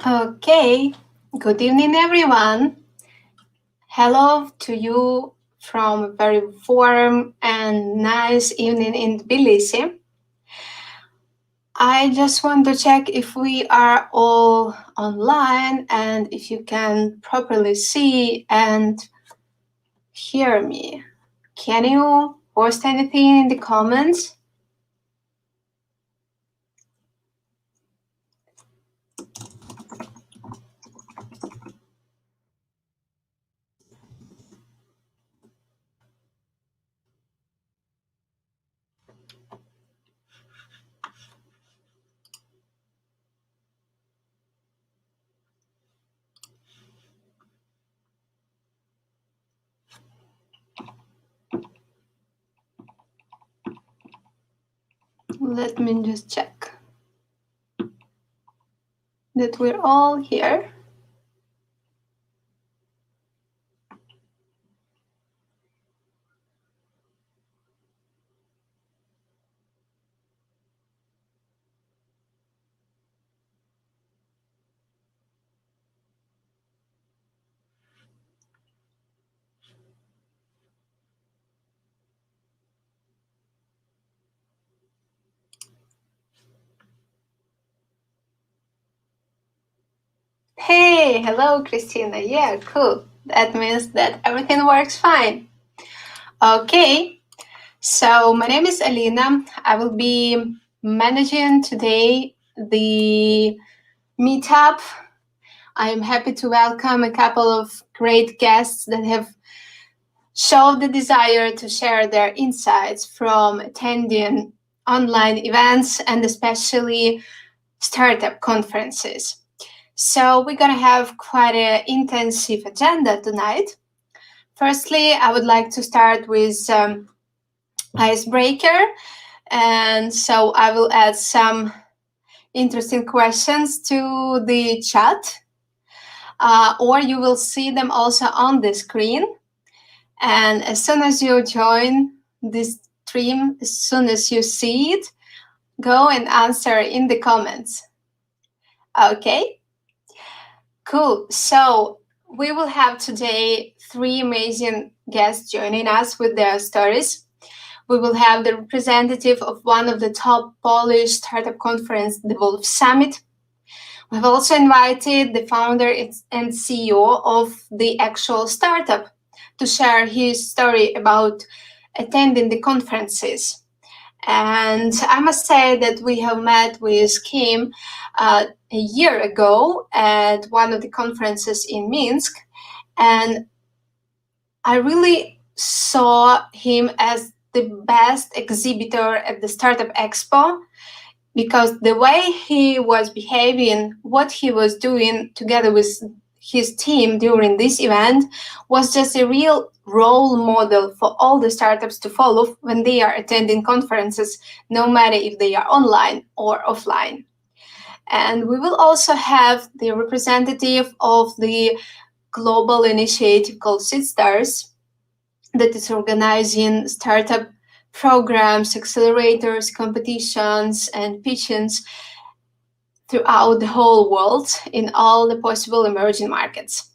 Okay, good evening, everyone. Hello to you from a very warm and nice evening in Tbilisi. I just want to check if we are all online and if you can properly see and hear me. Can you post anything in the comments? Let me just check that we're all here. Hey, hello, Christina. Yeah, cool. That means that everything works fine. Okay, so my name is Alina. I will be managing today the meetup. I am happy to welcome a couple of great guests that have showed the desire to share their insights from attending online events and especially startup conferences. So we're going to have quite an intensive agenda tonight. Firstly, I would like to start with icebreaker. And so I will add some interesting questions to the chat, or you will see them also on the screen. And as soon as you join this stream, as soon as you see it, go and answer in the comments. Okay? Cool. So we will have today 3 amazing guests joining us with their stories. We will have the representative of one of the top Polish startup conference, the Wolf Summit. We've also invited the founder and CEO of the actual startup to share his story about attending the conferences. And I must say that we have met with Kim a year ago at one of the conferences in Minsk, and I really saw him as the best exhibitor at the Startup Expo, because the way he was behaving, what he was doing together with his team during this event was just a real role model for all the startups to follow when they are attending conferences, no matter if they are online or offline. And we will also have the representative of the global initiative called SeedStars that is organizing startup programs, accelerators, competitions, and pitches throughout the whole world in all the possible emerging markets.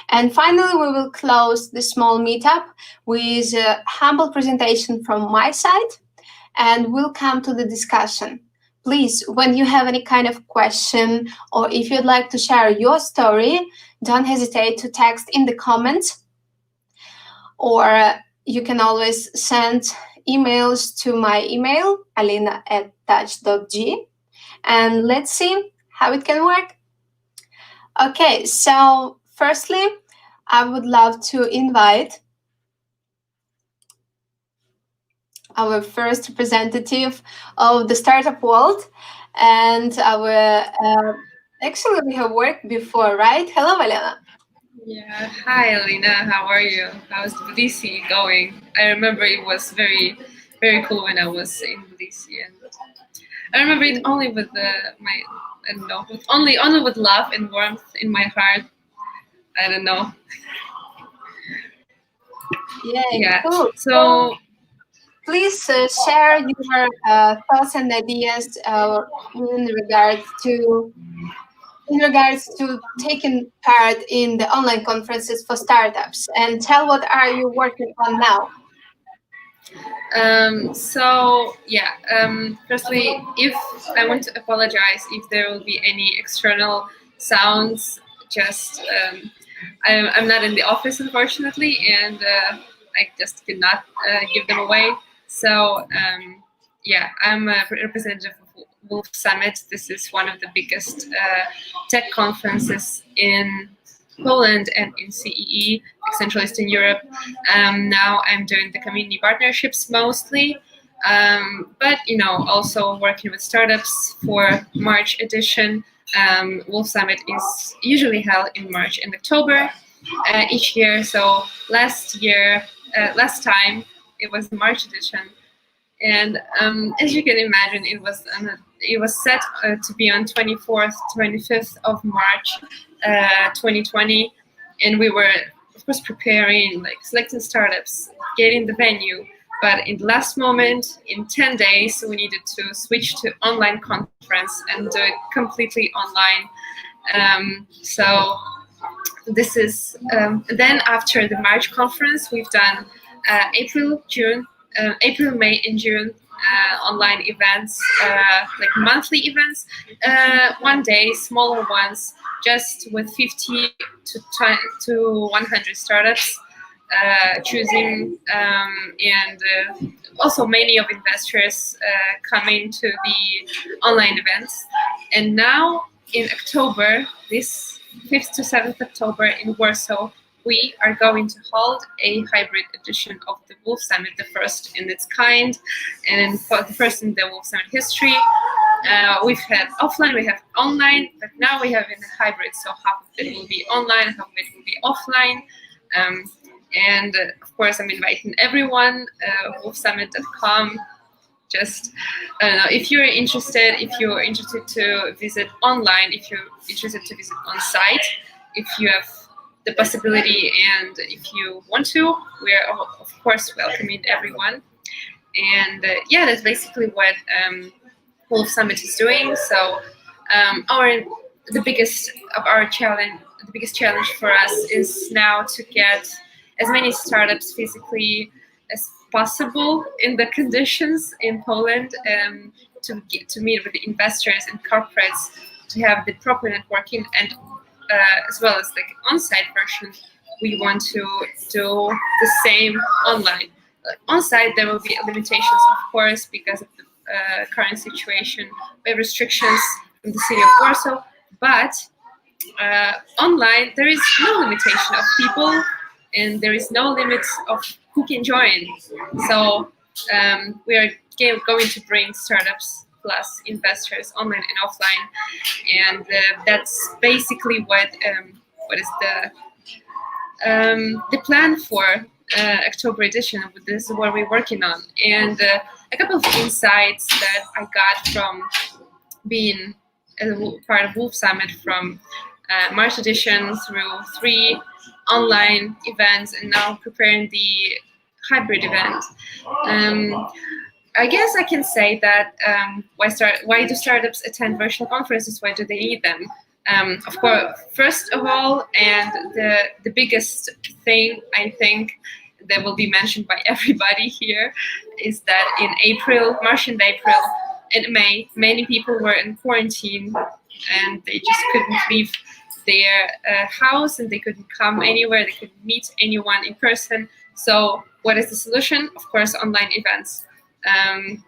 And finally, we will close the small meetup with a humble presentation from my side, and we'll come to the discussion. Please, when you have any kind of question or if you'd like to share your story, don't hesitate to text in the comments, or you can always send emails to my email, alina@touch.g, and let's see how it can work. Okay, so firstly, I would love to invite our first representative of the startup world, and our actually we have worked before, right? Hello, Valena. Yeah, hi Alina, how are you? How's Tbilisi going? I remember it was very, very cool when I was in Tbilisi, and I remember it only with I don't know, only with love and warmth in my heart. I don't know. Yeah, Yeah. cool. So Please share your thoughts and ideas in regards to in regards to taking part in the online conferences for startups, and tell what are you working on now. So yeah, firstly, if I want to apologize if there will be any external sounds, just I'm not in the office unfortunately, and I just could not give them away. So yeah, I'm a representative of Wolf Summit. This is one of the biggest tech conferences in Poland and in CEE, like Central Eastern Europe. Now I'm doing the community partnerships mostly, but also working with startups for March edition. Wolf Summit is usually held in March and October each year. So last time it was the March edition, and as you can imagine, it was set to be on 24th, 25th of March, 2020, and we were of course preparing, like selecting startups, getting the venue. But in the last moment, in 10 days, we needed to switch to online conference and do it completely online. So this is then after the March conference, we've done April, May, and June online events, like monthly events, one day, smaller ones, just with 50 to 100 startups choosing, and also many of investors coming to the online events. And now in October, this 5th to 7th October in Warsaw, we are going to hold a hybrid edition of the Wolf Summit, the first in its kind, and for the first in the Wolf Summit history. We've had offline, we have online, but now we have in a hybrid, so half of it will be online, half of it will be offline. And of course, I'm inviting everyone, wolfsummit.com. Just, I don't know, if you're interested to visit online, if you're interested to visit on site, if you have the possibility and if you want to, we're of course welcoming everyone. And yeah, that's basically what Wolf Summit is doing. So our the biggest of our challenge, the biggest challenge for us is now to get as many startups physically as possible in the conditions in Poland, to meet with the investors and corporates, to have the proper networking, and as well as the on-site version. We want to do the same online. On-site, there will be limitations, of course, because of the current situation. We have restrictions from the city of Warsaw, but online, there is no limitation of people, and there is no limit of who can join. So we are going to bring startups plus investors online and offline, and that's basically what is the plan for October edition. This is what we're working on, and a couple of insights that I got from being a part of Wolf Summit, from March edition through 3 online events and now preparing the hybrid event. I guess I can say that why do startups attend virtual conferences? Why do they need them? Of course, first of all, and the biggest thing I think that will be mentioned by everybody here is that in March and April, and May, many people were in quarantine and they just couldn't leave their house, and they couldn't come anywhere, they couldn't meet anyone in person. So what is the solution? Of course, online events. And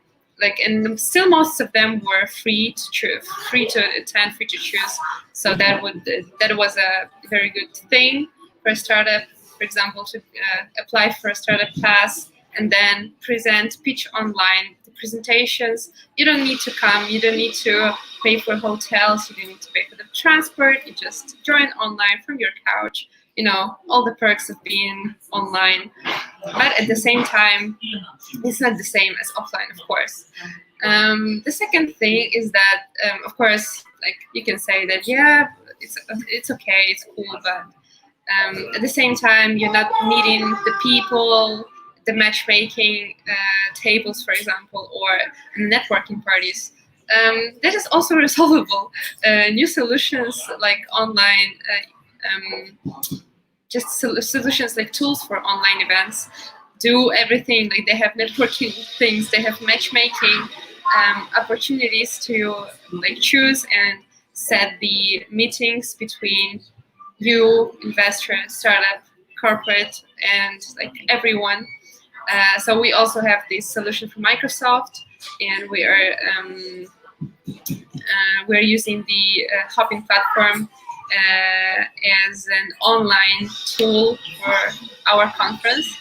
still most of them were free to choose, free to attend, free to choose. So that was a very good thing for a startup, for example, to apply for a startup class and then pitch online the presentations. You don't need to come, you don't need to pay for hotels, you don't need to pay for the transport, you just join online from your couch, all the perks of being online. But at the same time, it's not the same as offline, of course. The second thing is that, of course, like you can say that, yeah, it's okay, it's cool, but at the same time, you're not meeting the people, the matchmaking tables, for example, or networking parties. that is also resolvable. New solutions like online, just solutions like tools for online events do everything. Like they have networking things, they have matchmaking opportunities to like choose and set the meetings between you, investor, startup, corporate, and like everyone. So we also have this solution from Microsoft, and we're using the Hopping platform as an online tool for our conference.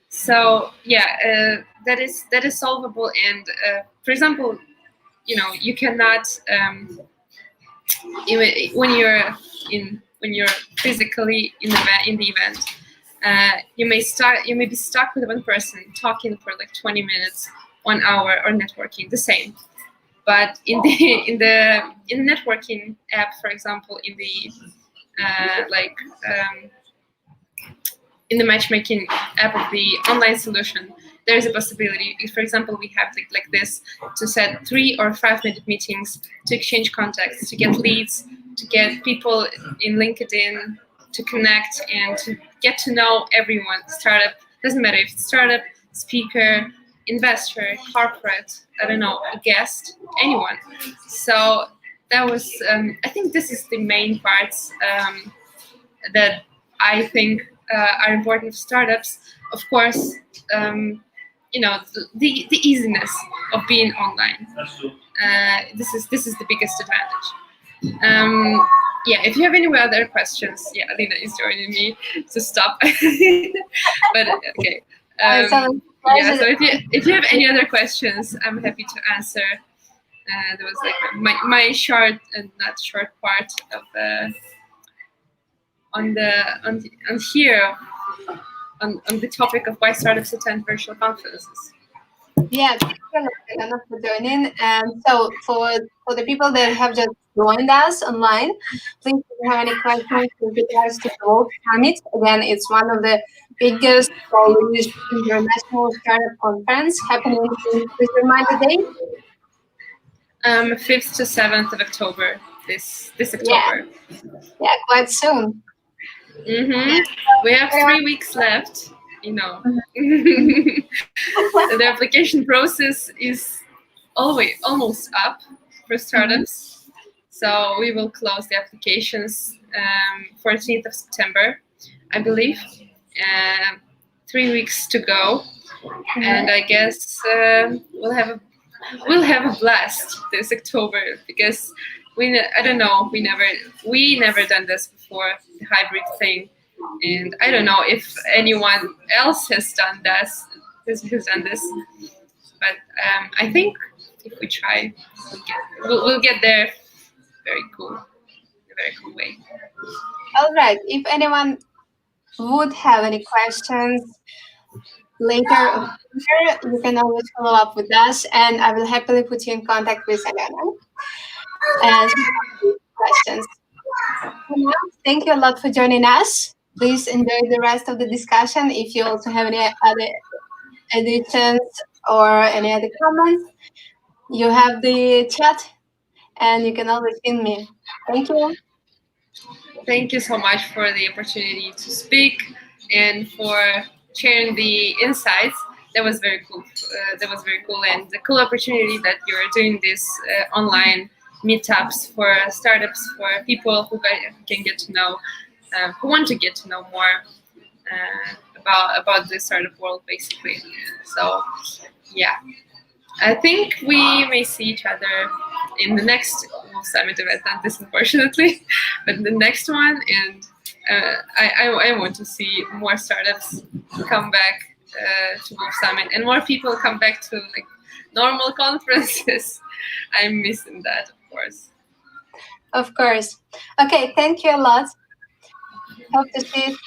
So yeah, that is solvable. And for example, you cannot when you're physically in the event, you may be stuck with one person talking for like 20 minutes, 1 hour, or networking the same. But in the networking app, for example, in the in the matchmaking app of the online solution, there is a possibility. If, for example, we have like this, to set 3 or 5 minute meetings to exchange contacts, to get leads, to get people in LinkedIn, to connect and to get to know everyone. Startup, doesn't matter if it's startup, speaker, investor, corporate, I don't know, a guest, anyone. So that was, I think this is the main parts that I think are important for startups. Of course, the easiness of being online. This is the biggest advantage. Yeah, if you have any other questions, yeah, Alina is joining me to stop. But okay. Yeah, so if you have any other questions, I'm happy to answer. There was like my short and not short part of on here on the topic of why startups attend virtual conferences. Yeah, thank you, Elena, for joining. And so for the people that have just joined us online, please, if you have any questions with regards to the World Summit, again, it's one of the biggest Polish international startup conference happening in, please remind the date? 5th to 7th of October, this October. Yeah, quite soon. Mm-hmm. We have 3 weeks left, The application process is almost up for startups. So we will close the applications 14th of September, I believe. 3 weeks to go. And I guess we'll have a blast this October, because I don't know, we never done this before, the hybrid thing, and I don't know if anyone else has done this, but I think if we try, we'll get there. Very cool, in a very cool way. All right. If anyone would have any questions later, you can always follow up with us, and I will happily put you in contact with Elena and questions. Thank you a lot for joining us. Please enjoy the rest of the discussion. If you also have any other additions or any other comments, you have the chat and you can always ping me. Thank you. Thank you so much for the opportunity to speak and for sharing the insights. That was very cool. And the cool opportunity that you're doing this online meetups for startups, for people who can get to know, who want to get to know more about the startup world, basically. So, yeah, I think we may see each other in the next Summit event, not this unfortunately, but the next one. And I want to see more startups come back to Wolf Summit, and more people come back to like normal conferences. I'm missing that, of course. Of course. Okay, thank you a lot. Hope to see you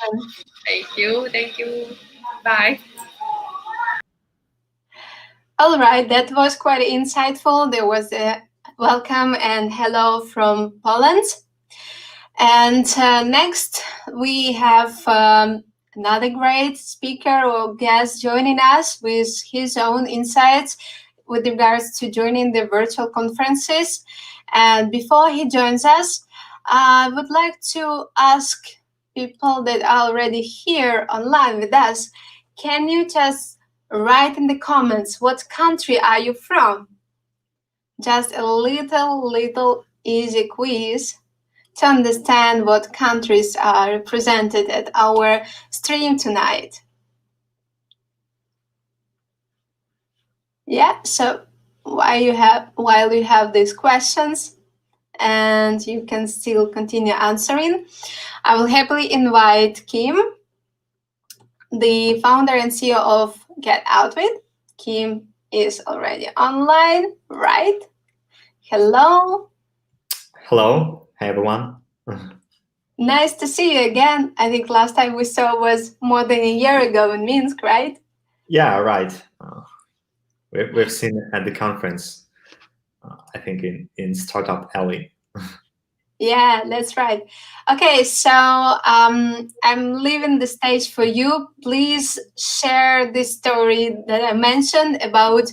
soon. Thank you. Bye. All right, that was quite insightful. There was a welcome and hello from Poland. And next, we have another great speaker or guest joining us with his own insights. with regards to joining the virtual conferences. And before he joins us, I would like to ask people that are already here online with us, can you just write in the comments what country are you from? Just a little easy quiz to understand what countries are represented at our stream tonight. Yeah, so while you have these questions and you can still continue answering, I will happily invite Kim, the founder and CEO of Get Out With. Kim is already online, right? Hello. Hello. Hi, everyone. Nice to see you again. I think last time we saw was more than a year ago in Minsk, right? Yeah, right. We've seen at the conference, I think in Startup Alley. Yeah, that's right. Okay, so I'm leaving the stage for you. Please share the story that I mentioned about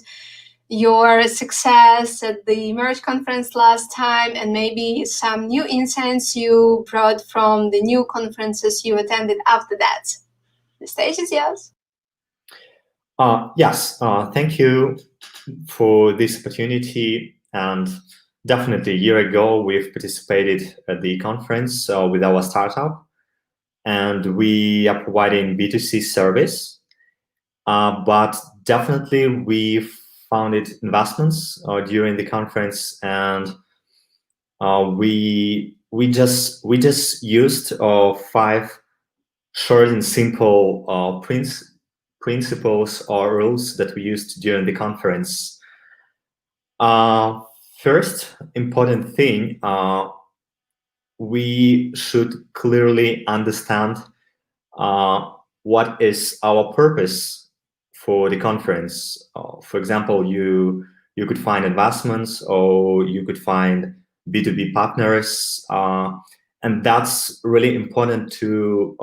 your success at the Merge conference last time and maybe some new insights you brought from the new conferences you attended after that. The stage is yours. Yes, thank you for this opportunity. And definitely a year ago, we've participated at the conference with our startup. And we are providing B2C service. But definitely we founded investments during the conference, and we just used 5 short and simple principles or rules that we used during the conference. First important thing, we should clearly understand what is our purpose for the conference. For example, you could find investments, or you could find B2B partners, and that's really important to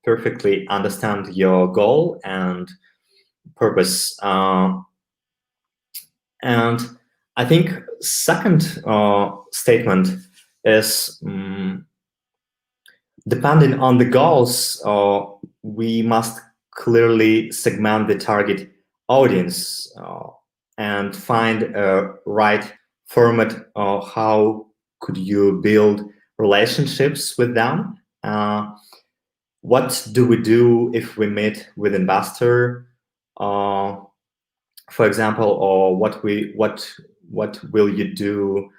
perfectly understand your goal and purpose. And I think second statement is depending on the goals, we must clearly segment the target audience and find a right format. How could you build relationships with them? What do we do if we meet with investor, for example, or what will you do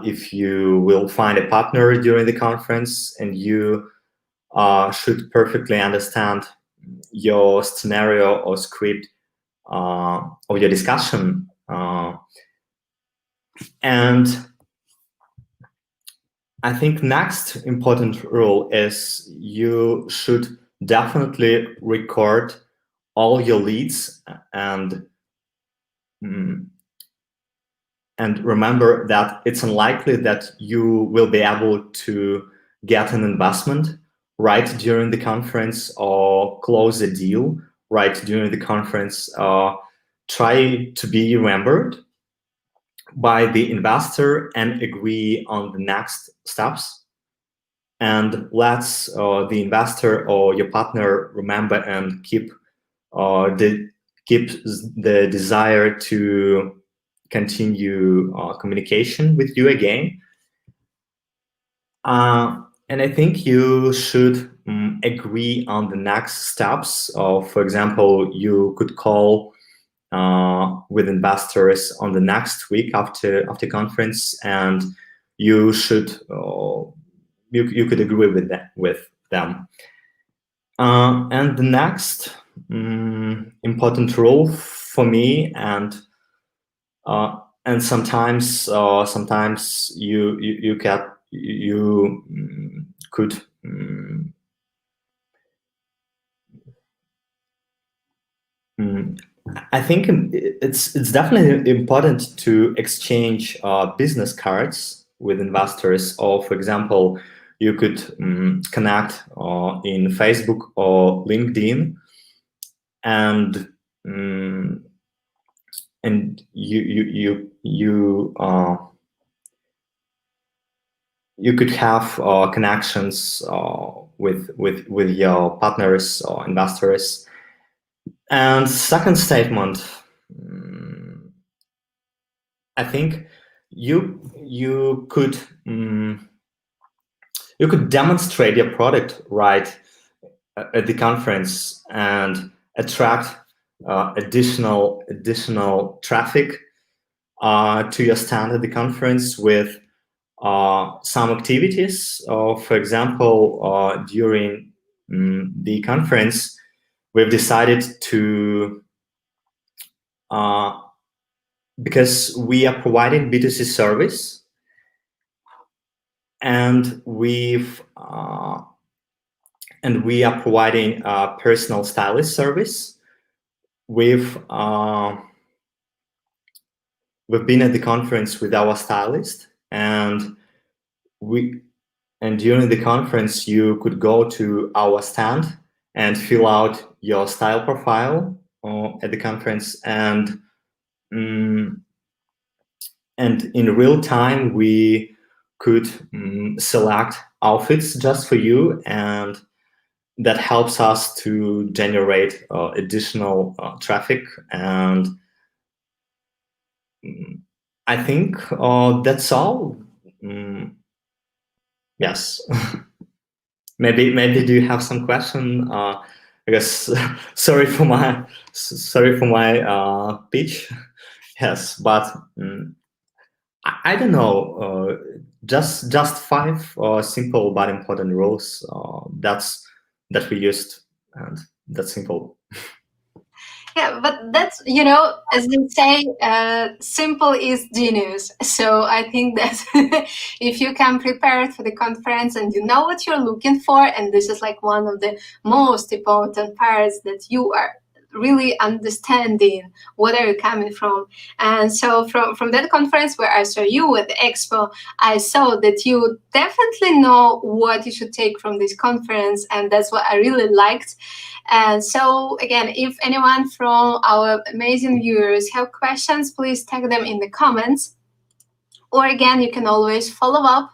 if you will find a partner during the conference, and you should perfectly understand your scenario or script of your discussion. And I think next important rule is you should definitely record all your leads, and remember that it's unlikely that you will be able to get an investment right during the conference or close a deal right during the conference. Try to be remembered by the investor and agree on the next steps. And let's the investor or your partner remember and keep the desire to continue communication with you again. And I think you should agree on the next steps. For example, you could call with investors on the next week after conference, and you should you could agree with them. And the next important rule for me, and sometimes you could I think it's definitely important to exchange business cards with investors, or for example, you could connect in Facebook or LinkedIn, and and you could have connections with your partners or investors. And second statement, I think you could you could demonstrate your product right at the conference and attract additional traffic to your stand at the conference with some activities. For example, during the conference, we've decided to, because we are providing B2C service, and we are providing a personal stylist service. We've been at the conference with our stylist, and during the conference you could go to our stand and fill out your style profile at the conference, and in real time we could select outfits just for you, and that helps us to generate additional traffic. And I think that's all. Yes. maybe do you have some question? I guess sorry for my pitch. Yes, but I don't know. Just five simple but important rules. That we used, and that's simple. Yeah, but that's, as they say, simple is genius. So I think that if you come prepared for the conference and you know what you're looking for, and this is like one of the most important parts, that you are really understanding what are you coming from. And so from that conference where I saw you at the expo, I saw that you definitely know what you should take from this conference, and that's what I really liked. And so again, if anyone from our amazing viewers have questions, please tag them in the comments, or again, you can always follow up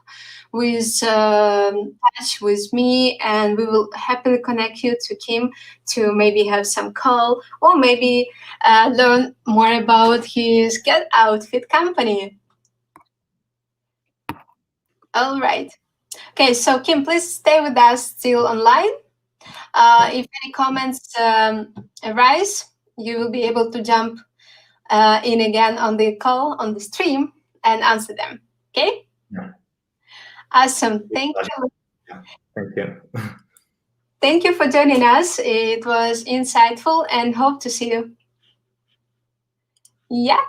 with touch with me, and we will happily connect you to Kim to maybe have some call, or maybe learn more about his Get Outfit company. All right. Okay, so Kim, please stay with us still online. If any comments arise, you will be able to jump in again on the call, on the stream, and answer them. Okay? Yeah. Awesome. Thank you. Yeah. Thank you. Thank you for joining us. It was insightful, and hope to see you. Yeah.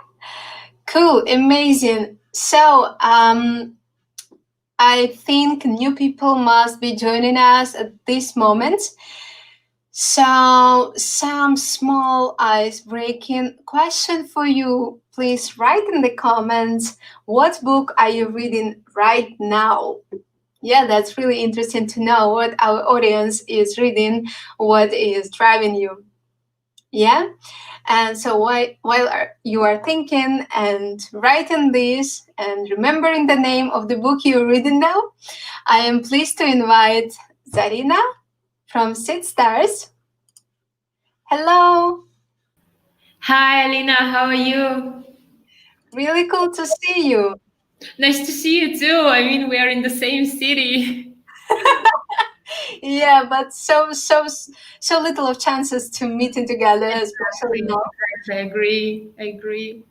Cool. Amazing. So I think new people must be joining us at this moment. So some small ice-breaking question for you. Please write in the comments, what book are you reading right now? Yeah, that's really interesting to know what our audience is reading, what is driving you. Yeah. And so while you are thinking and writing this and remembering the name of the book you're reading now, I am pleased to invite Zarina from Seed Stars. Hello. Hi, Alina. How are you? Really cool to see you. Nice to see you too. I mean, we are in the same city. Yeah, but so little of chances to meeting together, especially now. I agree.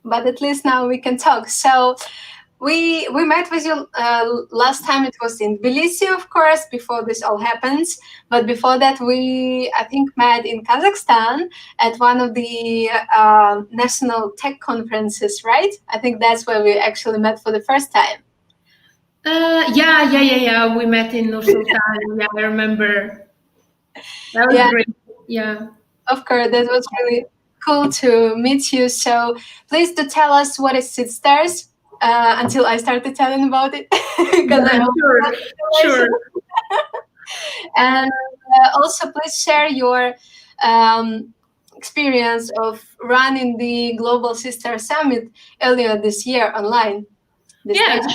But at least now we can talk. So we met with you last time. It was in Tbilisi, of course, before this all happens. But before that, we, I think, met in Kazakhstan at one of the national tech conferences, right? I think that's where we actually met for the first time. Yeah. We met in Nur-Sultan. Yeah, I remember. That was great. Yeah. Of course, that was really cool to meet you. So please do tell us what is Seed Stars until I started telling about it. Sure. And also please share your experience of running the Global Sister Summit earlier this year online. Yeah,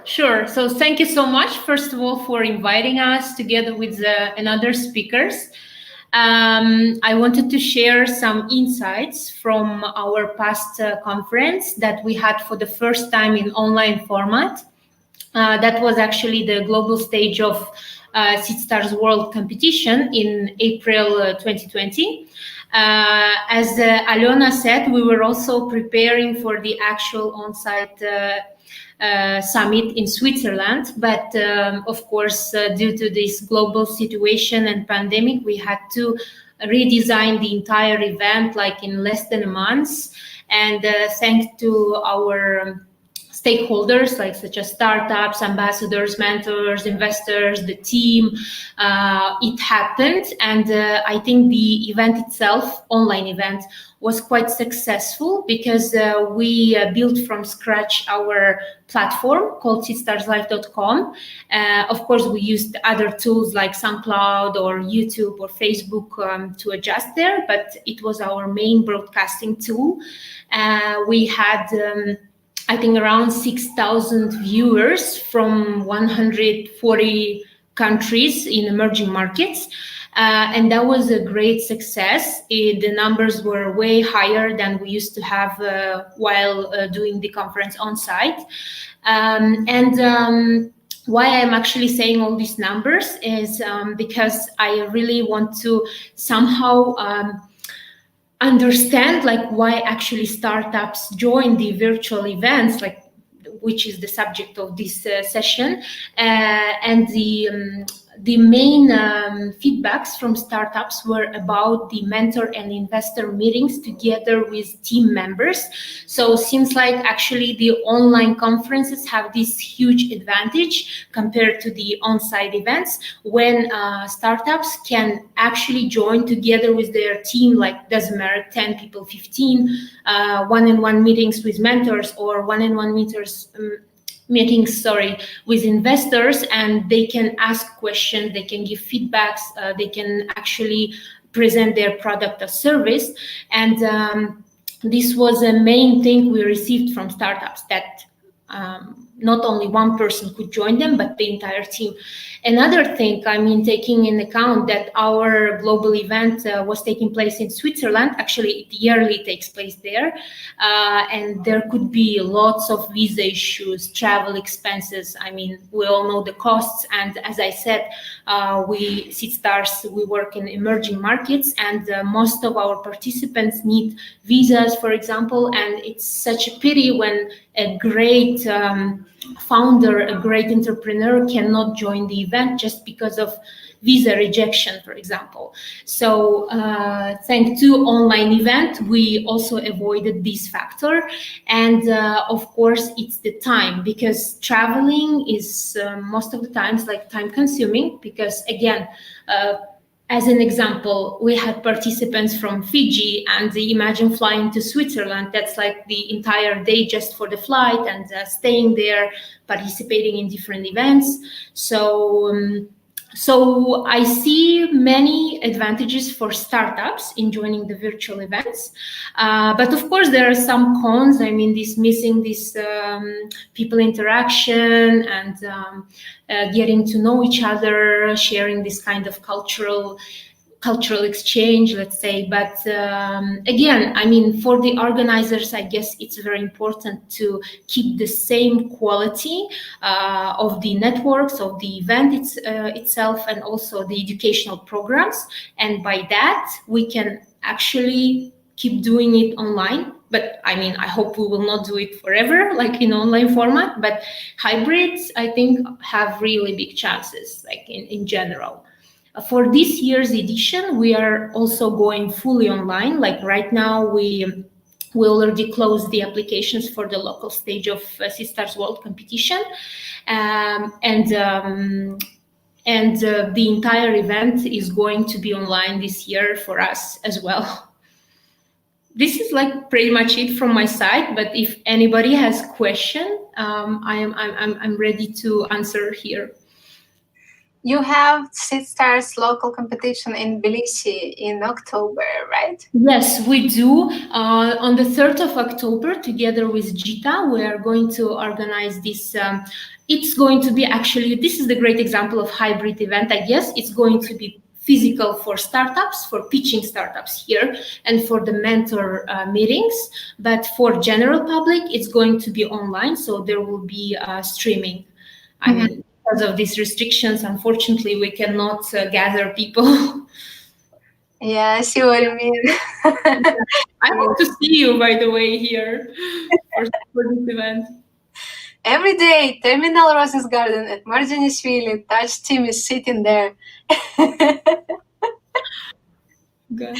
sure. So thank you so much, first of all, for inviting us together with another speakers. I wanted to share some insights from our past conference that we had for the first time in online format. That was actually the global stage of SeedStars World Competition in April 2020. As Alona said, we were also preparing for the actual on-site summit in Switzerland, but of course, due to this global situation and pandemic, we had to redesign the entire event like in less than a month. And thanks to our stakeholders, like such as startups, ambassadors, mentors, investors, the team, it happened. And I think the event itself, online event, was quite successful because we built from scratch our platform called seedstarslife.com. Of course, we used other tools like SoundCloud or YouTube or Facebook to adjust there, but it was our main broadcasting tool. We had I think around 6,000 viewers from 140 countries in emerging markets. And that was a great success. The numbers were way higher than we used to have while doing the conference on site. Why I'm actually saying all these numbers is because I really want to somehow understand like why actually startups join the virtual events, like which is the subject of this session, and the main feedbacks from startups were about the mentor and investor meetings together with team members. So it seems like actually the online conferences have this huge advantage compared to the on-site events when startups can actually join together with their team, like doesn't matter, 10 people, 15, one-on-one meetings with mentors or one-on-one meetings with investors, and they can ask questions, they can give feedbacks, they can actually present their product or service. And this was a main thing we received from startups, that not only one person could join them, but the entire team. Another thing, I mean, taking in account that our global event was taking place in Switzerland, actually it yearly takes place there, and there could be lots of visa issues, travel expenses. I mean, we all know the costs, and as I said, we SeedStars, we work in emerging markets, and most of our participants need visas, for example, and it's such a pity when a great founder, a great entrepreneur cannot join the event just because of visa rejection, for example. So thanks to online event, we also avoided this factor. And of course, it's the time, because traveling is most of the times like time consuming, because again, as an example, we had participants from Fiji, and imagine flying to Switzerland. That's like the entire day just for the flight and staying there, participating in different events. So I see many advantages for startups in joining the virtual events. But of course, there are some cons. I mean, missing this people interaction and getting to know each other, sharing this kind of cultural exchange, let's say. But again, I mean, for the organizers, I guess it's very important to keep the same quality of the networks, of the event itself, and also the educational programs. And by that, we can actually keep doing it online. But I mean, I hope we will not do it forever, like in online format, but hybrids, I think, have really big chances, like in general. For this year's edition, we are also going fully online. Like right now, we already closed the applications for the local stage of SeedStars World Competition. And the entire event is going to be online this year for us as well. This is like pretty much it from my side, but if anybody has question, I'm ready to answer here. you have SeedStars local competition in Tbilisi in October, right? Yes, we do. On the 3rd of October, together with Gita, we are going to organize this. It's going to be actually, this is the great example of hybrid event, I guess. It's going to be physical for startups, for pitching startups here, and for the mentor meetings. But for general public, it's going to be online, so there will be streaming. I mean, because of these restrictions, unfortunately, we cannot gather people. Yeah, I see what you mean. I hope to see you, by the way, here for this event. Every day, Terminal Roses Garden at Marjanishvili, Touch team is sitting there. Good.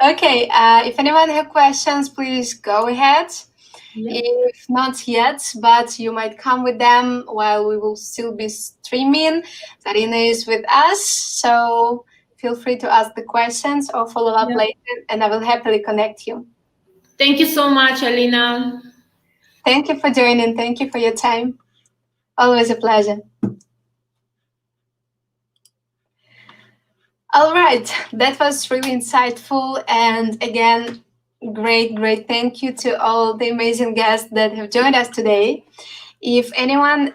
Okay, if anyone have questions, please go ahead. Yeah. If not yet, but you might come with them while we will still be streaming. Zarina is with us, so feel free to ask the questions or follow up later, and I will happily connect you. Thank you so much, Alina. Thank you for joining. Thank you for your time. Always a pleasure. All right, that was really insightful. And again, great thank you to all the amazing guests that have joined us today. If anyone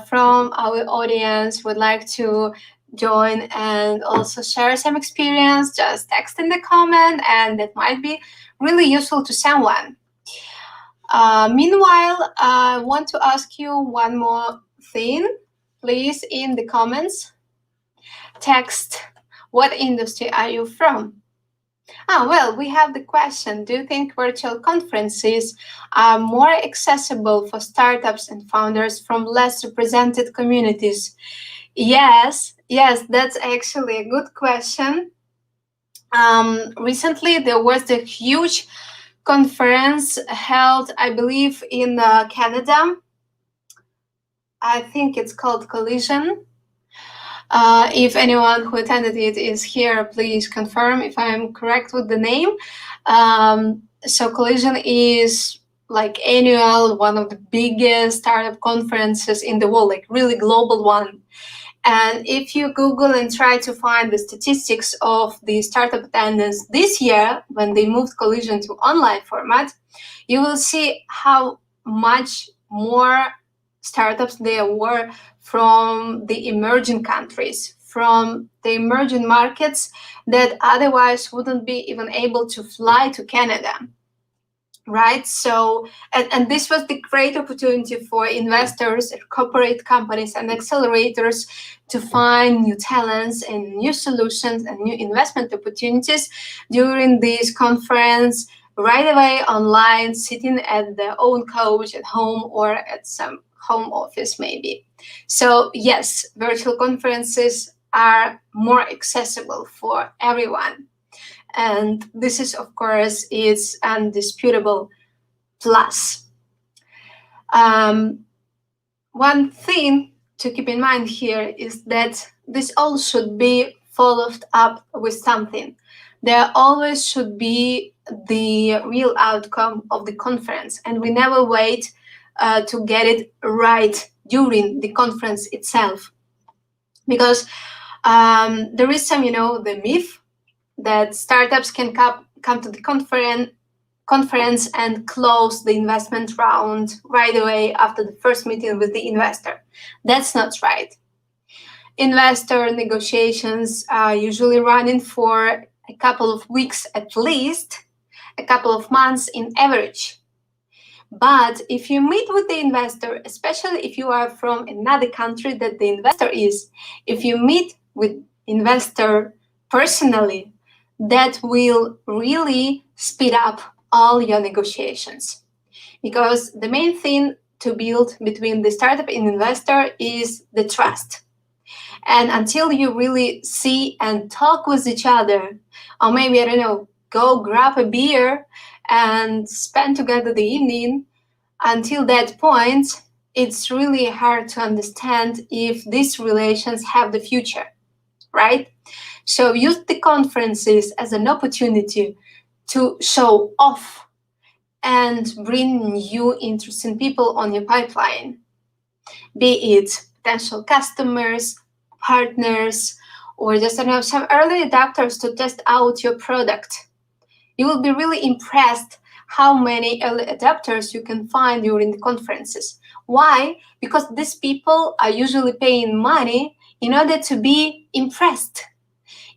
from our audience would like to join and also share some experience, just text in the comment, and that might be really useful to someone. Meanwhile, I want to ask you one more thing. Please, in the comments, text what industry are you from? Well, we have the question. Do you think virtual conferences are more accessible for startups and founders from less represented communities? Yes, that's actually a good question. Recently, there was a huge conference held, I believe, in Canada. I think it's called Collision. If anyone who attended it is here, please confirm if I'm correct with the name. So Collision is like annual, one of the biggest startup conferences in the world, like really global one. And if you Google and try to find the statistics of the startup attendance this year, when they moved Collision to online format, you will see how much more startups there were from the emerging countries, from the emerging markets that otherwise wouldn't be even able to fly to Canada, right? So, and this was the great opportunity for investors, corporate companies, and accelerators to find new talents and new solutions and new investment opportunities during this conference, right away online, sitting at their own couch at home or at some home office maybe. So yes, virtual conferences are more accessible for everyone. And this is, of course, it's undisputable plus. One thing to keep in mind here is that this all should be followed up with something. There always should be the real outcome of the conference, and we never wait to get it right during the conference itself. Because there is some, the myth that startups can come to the conference and close the investment round right away after the first meeting with the investor. That's not right. Investor negotiations are usually running for a couple of weeks at least, a couple of months in average. But if you meet with the investor, especially if you are from another country that the investor is, if you meet with investor personally, that will really speed up all your negotiations. Because the main thing to build between the startup and investor is the trust. And until you really see and talk with each other, or maybe, I don't know, go grab a beer and spend together the evening, until that point, it's really hard to understand if these relations have the future, right? So use the conferences as an opportunity to show off and bring new interesting people on your pipeline, be it potential customers, partners, or just some early adopters to test out your product. You will be really impressed how many early adopters you can find during the conferences. Why? Because these people are usually paying money in order to be impressed,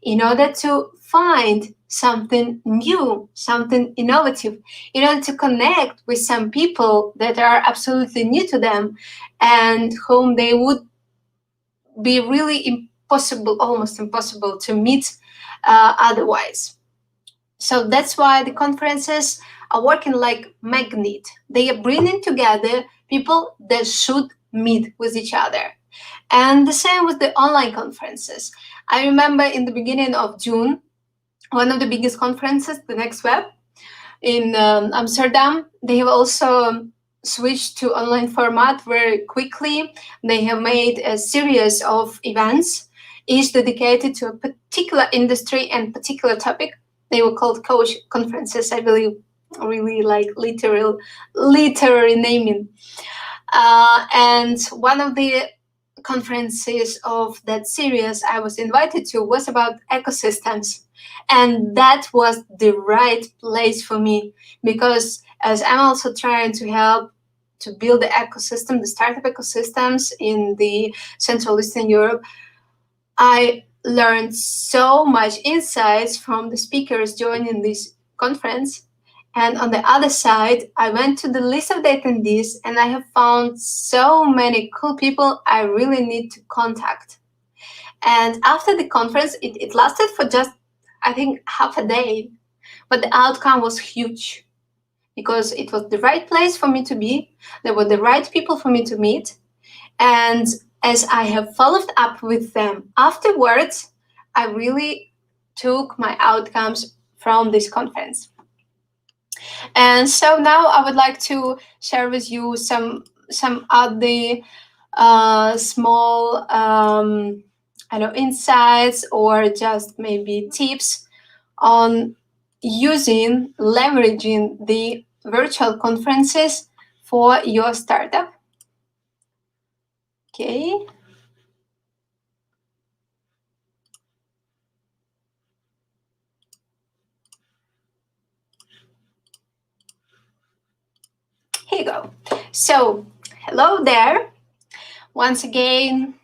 in order to find something new, something innovative, in order to connect with some people that are absolutely new to them and whom they would be really impossible, almost impossible to meet otherwise. So that's why the conferences are working like magnet. They are bringing together people that should meet with each other. And the same with the online conferences. I remember in the beginning of June, one of the biggest conferences, the Next Web, in Amsterdam, they have also switched to online format very quickly. They have made a series of events, each dedicated to a particular industry and particular topic. They were called coach conferences, I believe, really like literary naming. And one of the conferences of that series I was invited to was about ecosystems. And that was the right place for me, because as I'm also trying to help to build the ecosystem, the startup ecosystems in the Central Eastern Europe, I learned so much insights from the speakers joining this conference. And on the other side, I went to the list of the attendees and I have found so many cool people I really need to contact. And after the conference, it lasted for just, I think, half a day. But the outcome was huge because it was the right place for me to be. There were the right people for me to meet. And as I have followed up with them afterwards, I really took my outcomes from this conference. And so now I would like to share with you some other small insights or just maybe tips on leveraging the virtual conferences for your startup. Okay. Here you go. So, hello there. Once again,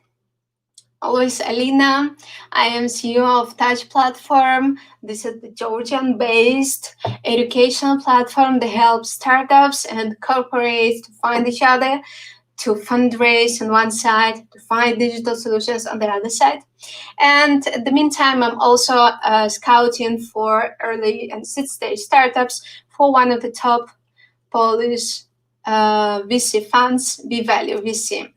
always Alina. I am CEO of Touch Platform. This is the Georgian-based educational platform that helps startups and corporates to find each other, to fundraise on one side, to find digital solutions on the other side. And in the meantime, I'm also scouting for early and seed-stage startups for one of the top Polish VC funds, B-Value VC.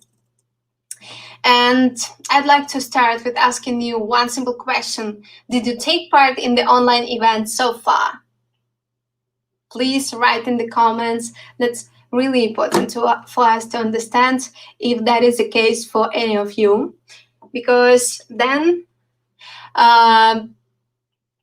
And I'd like to start with asking you one simple question. Did you take part in the online event so far? Please write in the comments. That's really important for us to understand if that is the case for any of you, because then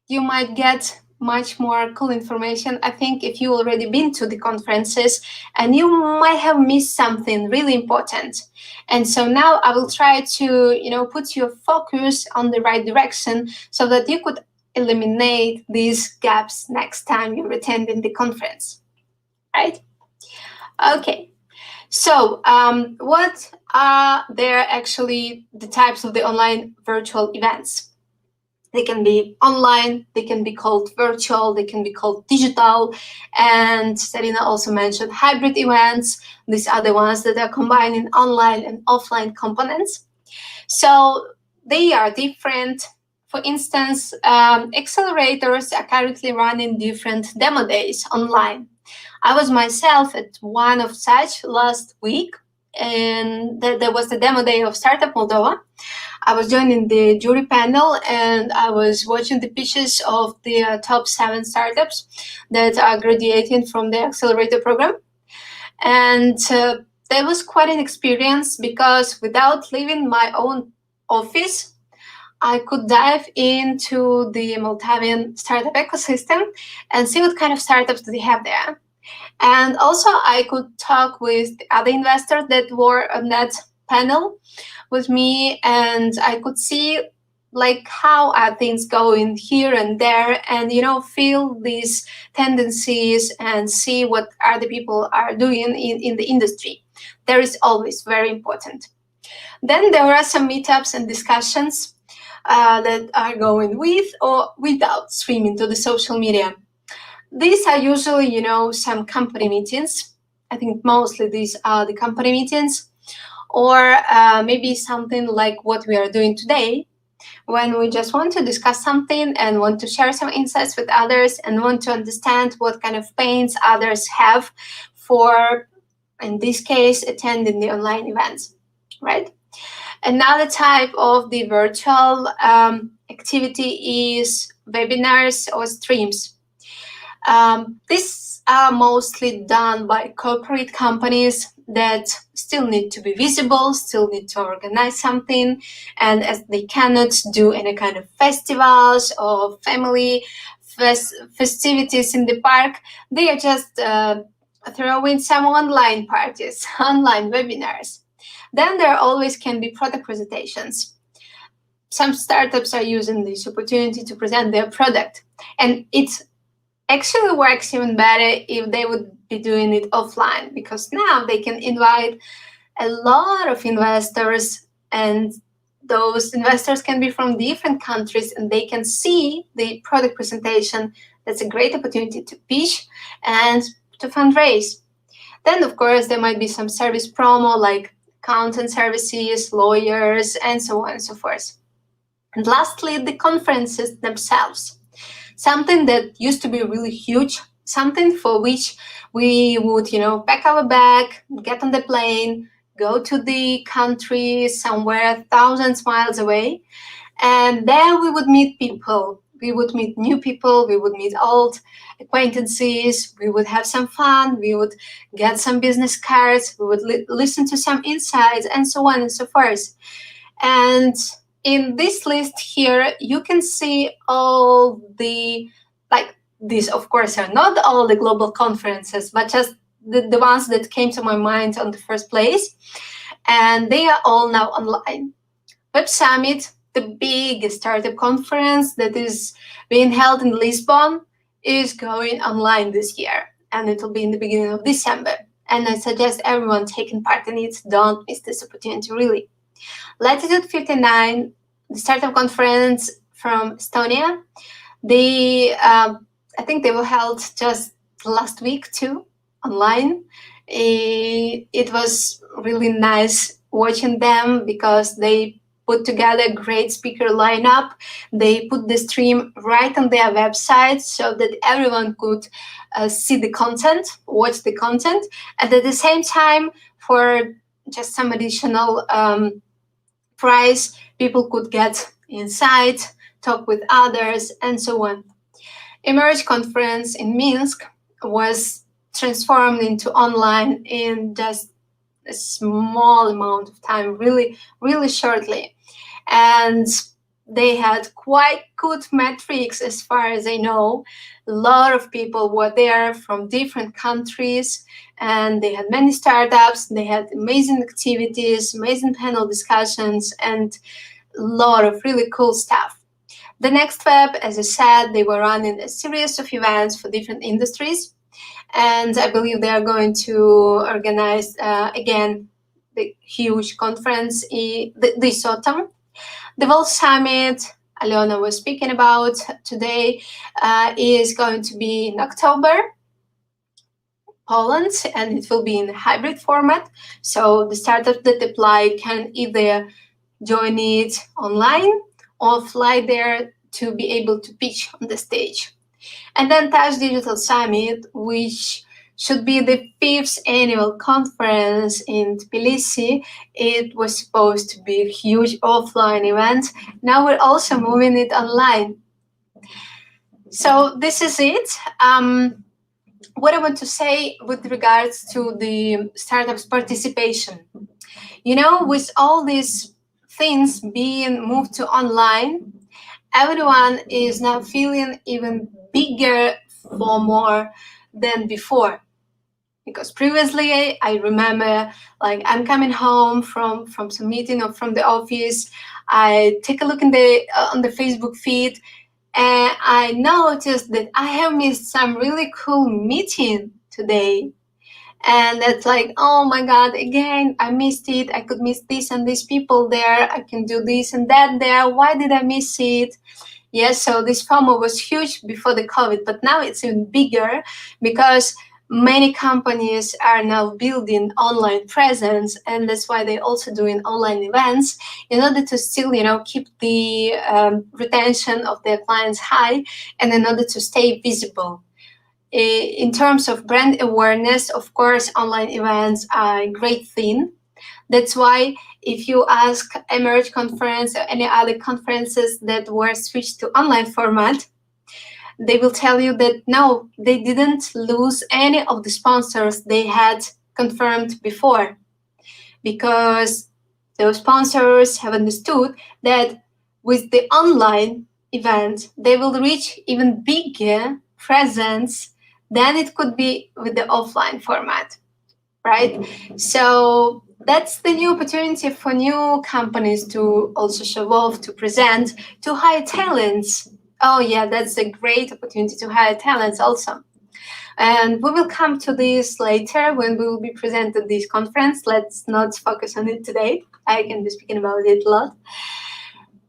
you might get much more cool information. I think if you already been to the conferences and you might have missed something really important. And so now I will try to, put your focus on the right direction so that you could eliminate these gaps next time you're attending the conference, right? Okay. So what are there actually the types of the online virtual events? They can be online, they can be called virtual, they can be called digital. And Serena also mentioned hybrid events. These are the ones that are combining online and offline components. So they are different. For instance, accelerators are currently running different demo days online. I was myself at one of such last week, and there was the demo day of Startup Moldova. I was joining the jury panel and I was watching the pitches of the top 7 startups that are graduating from the accelerator program. And that was quite an experience because without leaving my own office, I could dive into the Moldavian startup ecosystem and see what kind of startups do they have there. And also I could talk with the other investors that were on that panel with me, and I could see like how are things going here and there, and feel these tendencies and see what other people are doing in the industry. There is always very important. Then there are some meetups and discussions that are going with or without streaming to the social media. These are usually, some company meetings. I think mostly these are the company meetings, or maybe something like what we are doing today, when we just want to discuss something and want to share some insights with others and want to understand what kind of pains others have for, in this case, attending the online events, right? Another type of the virtual activity is webinars or streams. These are mostly done by corporate companies that still need to be visible, still need to organize something, and as they cannot do any kind of festivals or family festivities in the park, they are just throwing some online parties, online webinars. Then there always can be product presentations. Some startups are using this opportunity to present their product, and it actually works even better if they would be doing it offline, because now they can invite a lot of investors, and those investors can be from different countries and they can see the product presentation. That's a great opportunity to pitch and to fundraise. Then, of course, there might be some service promo like accountant services, lawyers, and so on and so forth. And lastly, the conferences themselves. Something that used to be really huge, something for which we would, pack our bag, get on the plane, go to the country somewhere thousands miles away, and there we would meet people. We would meet new people, we would meet old acquaintances, we would have some fun, we would get some business cards, we would listen to some insights, and so on and so forth. And in this list here, you can see all the, these of course are not all the global conferences, but just the ones that came to my mind on the first place. And they are all now online. Web Summit, the big startup conference that is being held in Lisbon, is going online this year, and it will be in the beginning of December. And I suggest everyone taking part in it. Don't miss this opportunity, really. Latitude 59, the startup conference from Estonia, I think they were held just last week too, online. It was really nice watching them because they put together a great speaker lineup. They put the stream right on their website so that everyone could see the content, watch the content, and at the same time, for just some additional price, people could get insight, talk with others, and so on. Emerge conference in Minsk was transformed into online in just a small amount of time, really, really shortly. And they had quite good metrics as far as I know. A lot of people were there from different countries, and they had many startups. They had amazing activities, amazing panel discussions, and a lot of really cool stuff. The next web, as I said, they were running a series of events for different industries, and I believe they are going to organize again the huge conference this autumn. The World Summit Aliona was speaking about today is going to be in October, Poland, and it will be in a hybrid format. So the startups that apply can either join it online or fly there to be able to pitch on the stage. And then Touch Digital Summit, which should be the 5th annual conference in Tbilisi. It was supposed to be a huge offline event. Now we're also moving it online. So this is it. What I want to say with regards to the startups participation. With all these things being moved to online, everyone is now feeling even bigger for more than before. Because previously I remember, like, I'm coming home from some meeting or from the office, I take a look in the on the Facebook feed, and I noticed that I have missed some really cool meeting today. And that's like, oh my God, again, I missed it. I could miss this and these people there. I can do this and that there. Why did I miss it? Yes, so this FOMO was huge before the COVID, but now it's even bigger because many companies are now building online presence, and that's why they're also doing online events in order to still, keep the retention of their clients high, and in order to stay visible. In terms of brand awareness, of course, online events are a great thing. That's why if you ask Emerge conference or any other conferences that were switched to online format, they will tell you that no, they didn't lose any of the sponsors they had confirmed before, because those sponsors have understood that with the online event, they will reach even bigger presence than it could be with the offline format, right? So that's the new opportunity for new companies to also show off, to present, to hire talents. Oh yeah, that's a great opportunity to hire talents also. And we will come to this later when we will be presenting this conference. Let's not focus on it today. I can be speaking about it a lot.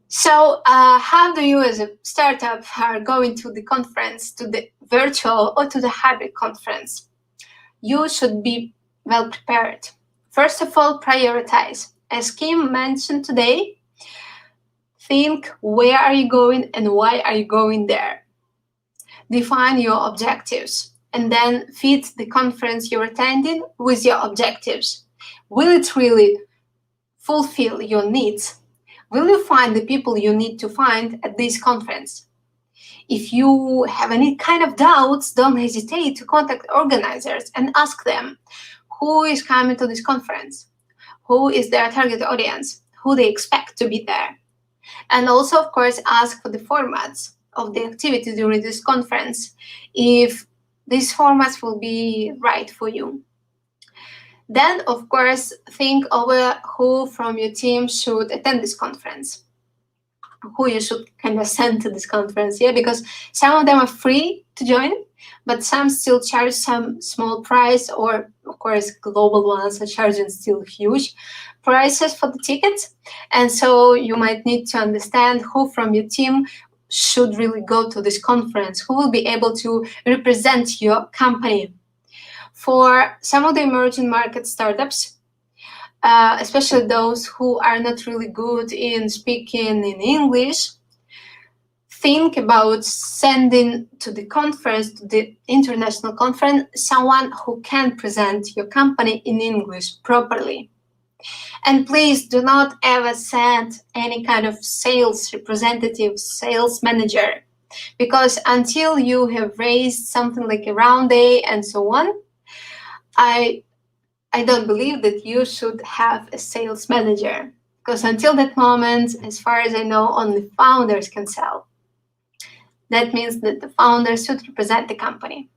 So how do you as a startup are going to the conference, to the virtual or to the hybrid conference? You should be well prepared. First of all, prioritize. As Kim mentioned today, think where are you going and why are you going there. Define your objectives and then fit the conference you're attending with your objectives. Will it really fulfill your needs? Will you find the people you need to find at this conference? If you have any kind of doubts, don't hesitate to contact organizers and ask them who is coming to this conference, who is their target audience, who they expect to be there. And also, of course, ask for the formats of the activity during this conference, if these formats will be right for you. Then, of course, think over who from your team should attend this conference, who you should kind of send to this conference, because some of them are free to join, but some still charge some small price, or of course global ones are charging still huge prices for the tickets. And so you might need to understand who from your team should really go to this conference, who will be able to represent your company. For some of the emerging market startups, especially those who are not really good in speaking in English, think about sending to the conference, to the international conference, someone who can present your company in English properly. And please do not ever send any kind of sales representative, sales manager, because until you have raised something like a round day and so on, I don't believe that you should have a sales manager, because until that moment, as far as I know, only founders can sell. That means that the founders should represent the company.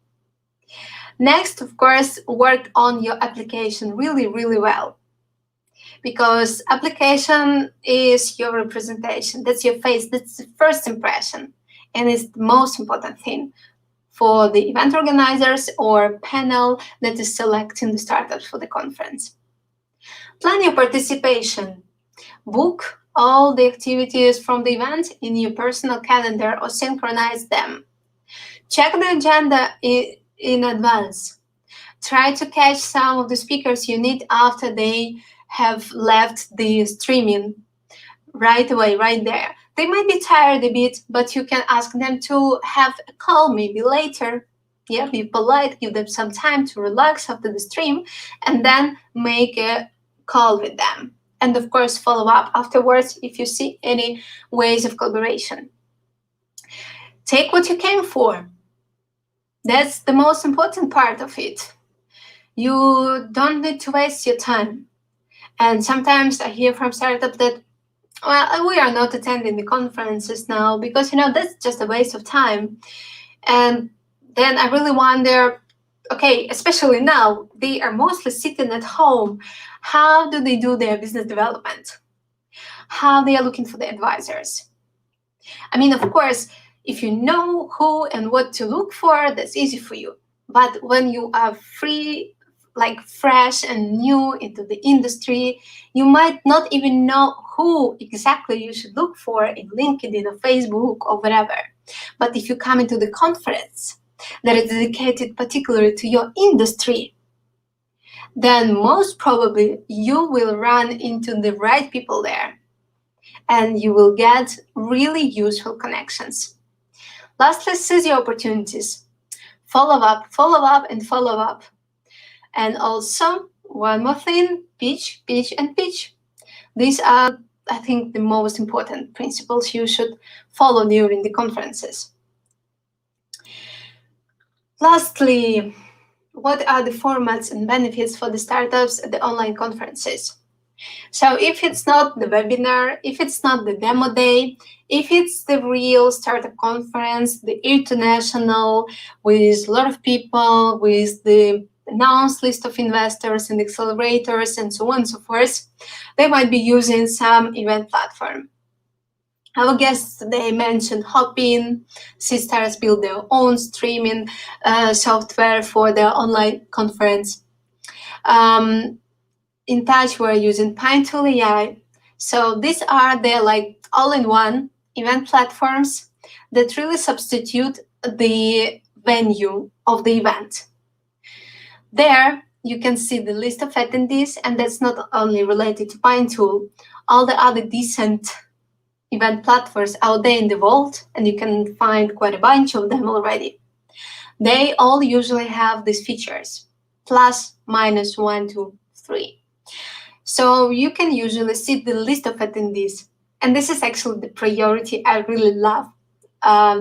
Next, of course, work on your application really, really well, because application is your representation. That's your face. That's the first impression, and it's the most important thing for the event organizers or panel that is selecting the startups for the conference. Plan your participation. Book all the activities from the event in your personal calendar or synchronize them. Check the agenda in advance. Try to catch some of the speakers you need after they have left the streaming right away, right there. They might be tired a bit, but you can ask them to have a call maybe later. Be polite, give them some time to relax after the stream, and then make a call with them. And of course, follow up afterwards if you see any ways of collaboration. Take what you came for. That's the most important part of it. You don't need to waste your time. And sometimes I hear from startups that, well, we are not attending the conferences now because, that's just a waste of time. And then I really wonder, okay, especially now, they are mostly sitting at home. How do they do their business development? How they are looking for the advisors? I mean, of course, if you know who and what to look for, that's easy for you. But when you are free, like fresh and new into the industry, you might not even know who exactly you should look for in LinkedIn or Facebook or whatever. But if you come into the conference that is dedicated particularly to your industry, then most probably you will run into the right people there and you will get really useful connections. Lastly, seize your opportunities. Follow up, and follow up. And also, one more thing, pitch, and pitch. These are, I think, the most important principles you should follow during the conferences. Lastly, what are the formats and benefits for the startups at the online conferences? So if it's not the webinar, if it's not the demo day, if it's the real startup conference, the international, with a lot of people, with the announced list of investors and accelerators and so on and so forth, they might be using some event platform. Our guests today mentioned Hopin. Sisters build their own streaming software for their online conference. In Touch, we're using Pinetool AI. So these are the like all-in-one event platforms that really substitute the venue of the event. There, you can see the list of attendees, and that's not only related to Pinetool. All the other decent event platforms out there in the world, and you can find quite a bunch of them already. They all usually have these features, plus, minus, 1, 2, 3. So you can usually see the list of attendees. And this is actually the priority I really love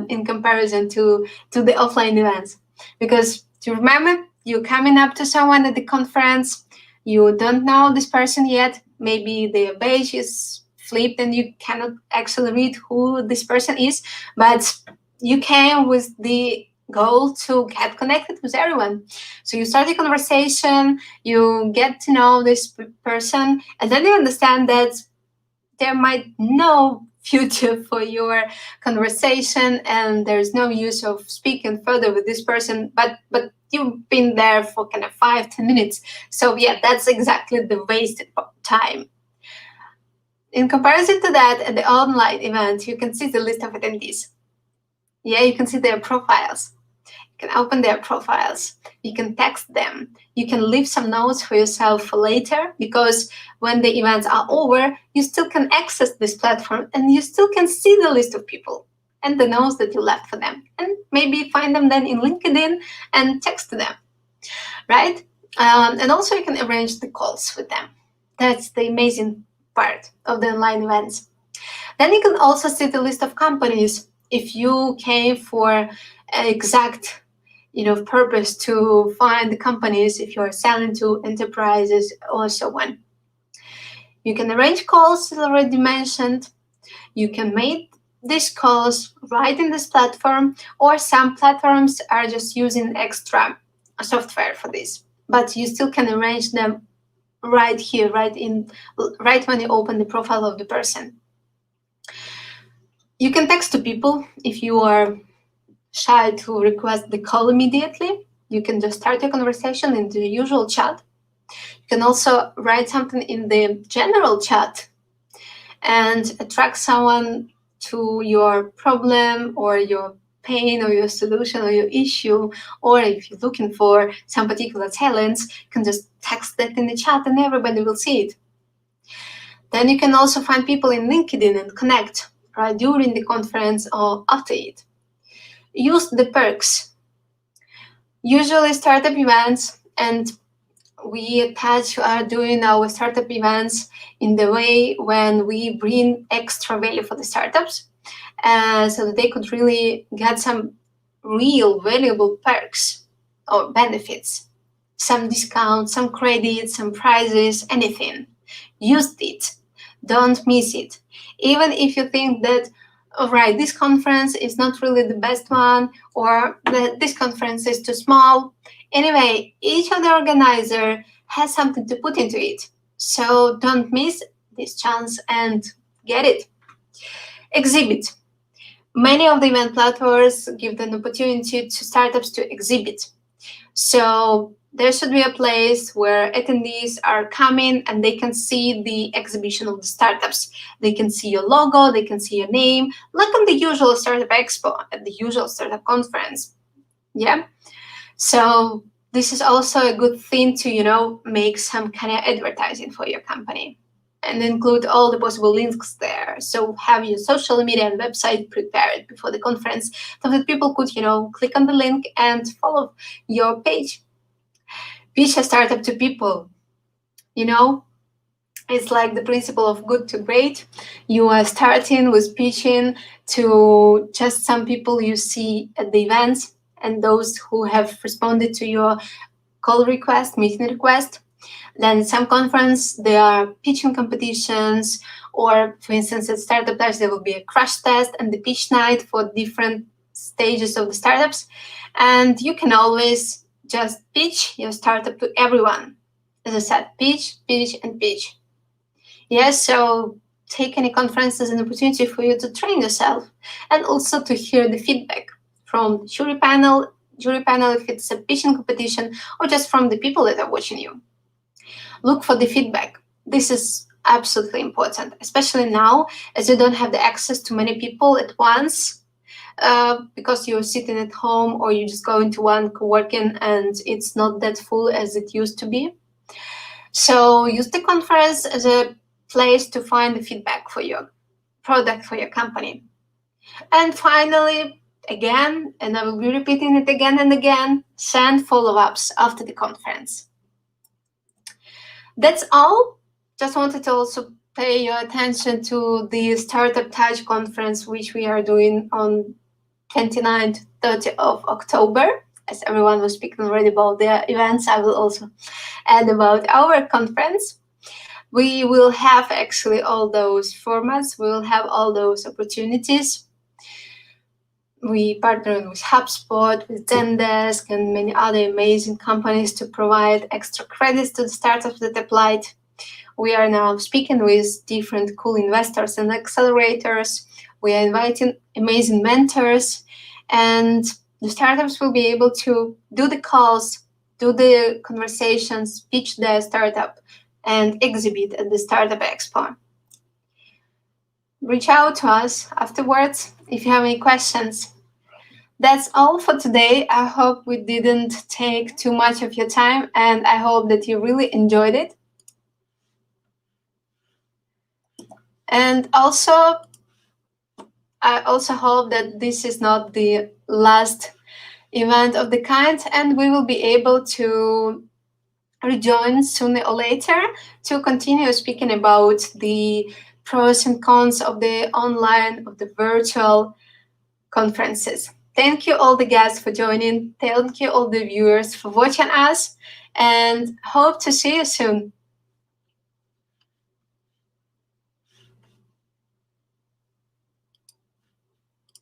in comparison to the offline events. Because do you remember, you're coming up to someone at the conference, you don't know this person yet, maybe their badge is flipped and you cannot actually read who this person is, but you came with the goal to get connected with everyone. So you start a conversation, you get to know this person, and then you understand that there might no future for your conversation and there's no use of speaking further with this person, but you've been there for kind of 5-10 minutes. So yeah, that's exactly the wasted time. In comparison to that, at the online event, you can see the list of attendees. Yeah, you can see their profiles. You can open their profiles. You can text them. You can leave some notes for yourself for later, because when the events are over, you still can access this platform and you still can see the list of people and the notes that you left for them, and maybe find them then in LinkedIn and text to them, right? And also you can arrange the calls with them. That's the amazing part of the online events. Then you can also see the list of companies if you came for an exact purpose to find the companies, if you're selling to enterprises or so on. You can arrange calls, as already mentioned. You can make these calls right in this platform, or some platforms are just using extra software for this, but you still can arrange them right here, right when you open the profile of the person. You can text to people if you are shy to request the call immediately. You can just start a conversation in the usual chat. You can also write something in the general chat and attract someone to your problem or your pain or your solution or your issue, or if you're looking for some particular talents, you can just text that in the chat and everybody will see it. Then you can also find people in LinkedIn and connect right during the conference or after it. Use the perks. Usually startup events, and we at Touch are doing our startup events in the way when we bring extra value for the startups, so that they could really get some real valuable perks or benefits, some discounts, some credits, some prizes, anything. Use it. Don't miss it. Even if you think that all right, this conference is not really the best one, or this conference is too small. Anyway, each of the organizer has something to put into it. So don't miss this chance and get it. Exhibit. Many of the event platforms give an opportunity to startups to exhibit. So there should be a place where attendees are coming and they can see the exhibition of the startups. They can see your logo, they can see your name, like on the usual startup expo, at the usual startup conference. Yeah. So this is also a good thing to, make some kind of advertising for your company and include all the possible links there. So have your social media and website prepared before the conference so that people could, click on the link and follow your page. Pitch a startup to people. It's like the principle of good to great. You are starting with pitching to just some people you see at the events and those who have responded to your call request, meeting request. Then some conference, there are pitching competitions, or for instance, at Startup Dash, there will be a crash test and the pitch night for different stages of the startups. And you can always just pitch your startup to everyone. As I said, pitch, pitch, and pitch. Yes, so take any conference as an opportunity for you to train yourself and also to hear the feedback from jury panel if it's a pitching competition, or just from the people that are watching you. Look for the feedback. This is absolutely important, especially now as you don't have the access to many people at once because you're sitting at home or you just go into one co-working and it's not that full as it used to be. So use the conference as a place to find the feedback for your product, for your company. And finally, again, and I will be repeating it again and again, send follow-ups after the conference. That's all. Just wanted to also pay your attention to the Startup Touch conference, which we are doing on 29th, 30th of October. As everyone was speaking already about their events, I will also add about our conference. We will have actually all those formats. We will have all those opportunities. We partnered with HubSpot, with Zendesk, and many other amazing companies to provide extra credits to the startups that applied. We are now speaking with different cool investors and accelerators. We are inviting amazing mentors, and the startups will be able to do the calls, do the conversations, pitch their startup, and exhibit at the Startup Expo. Reach out to us afterwards if you have any questions. That's all for today. I hope we didn't take too much of your time, and I hope that you really enjoyed it. And I also hope that this is not the last event of the kind, and we will be able to rejoin sooner or later to continue speaking about the pros and cons of the online, of the virtual conferences. Thank you all the guests for joining. Thank you all the viewers for watching us, and hope to see you soon.